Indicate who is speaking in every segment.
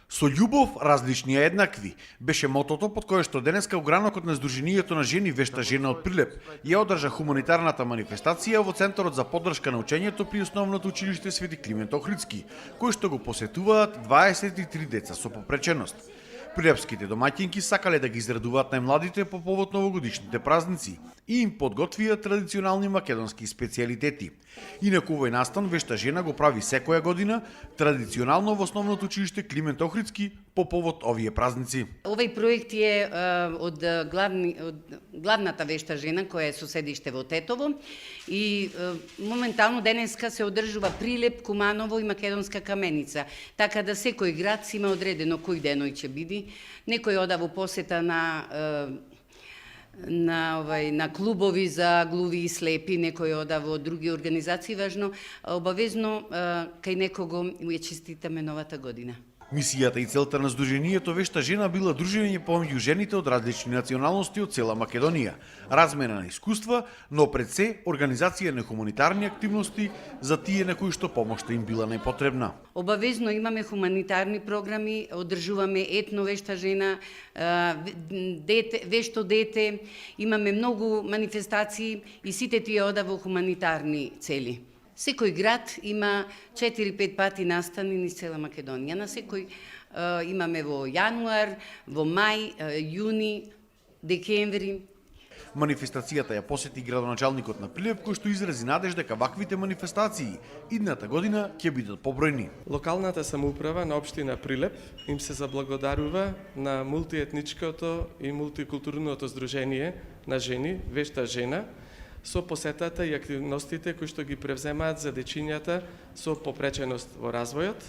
Speaker 1: Со љубов различни а еднакви беше мотото под кое што денеска огранокот на Сдруженијето на жени Вешта жена од Прилеп ја одржа хуманитарната манифестација во Центарот за поддршка на учењето при Основното училиште Свети Климент Охридски, кој што го посетуваат 23 деца со попреченост. Прилепските домаќинки сакале да ги израдуваат најмладите по повод новогодишните празници и им подготвија традиционални македонски специјалитети. Инаку овој настан Вешта жена го прави секоја година, традиционално во Основното училиште Климент Охридски по повод овие празници.
Speaker 2: Овој проект е од главната Вешта жена која е со седиште во Тетово и моментално денеска се одржува Прилеп, Куманово и Македонска Каменица. Така да секој град си има одредено кој деној ќе биде. Некој ода во посета на клубови за глуви и слепи, некој ода во други организации, важно обавезно кај некого ја честитаме новата година.
Speaker 1: Мисијата и целта на Сдруженијето Вешта жена била дружење помеѓу жените од различни националности од цела Македонија, размена на искуства, но пред се организација на хуманитарни активности за тие на кои што помошта им била најпотребна.
Speaker 2: Обавезно имаме хуманитарни програми, одржуваме етно Вешта жена, вешто дете, имаме многу манифестации и сите тие ода во хуманитарни цели. Секој град има 4-5 пати настани низ цела Македонија. На секој имаме во јануар, во мај, јуни, декември.
Speaker 1: Манифестацијата ја посети градоначалникот на Прилеп, кој што изрази надеж дека ваквите манифестации идната година ќе бидат побројни.
Speaker 3: Локалната самоуправа на општина Прилеп им се заблагодарува на мултиетничкото и мултикултурното здружение на жени Вешта жена со посетата и активностите кои што ги превземаат за дечињата со попреченост во развојот,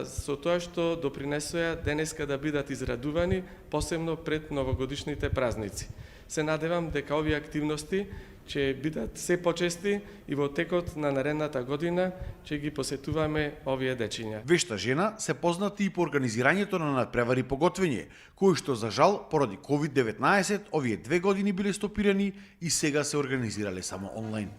Speaker 3: со тоа што допринесоа денеска да бидат израдувани, посебно пред новогодишните празници. Се надевам дека овие активности ќе бидат се почести и во текот на наредната година ќе ги посетуваме овие дечиња.
Speaker 1: Вешта жена се познати и по организирањето на надпревари по готвење, кои што за жал поради COVID-19 овие 2 години биле стопирани и сега се организирале само онлайн.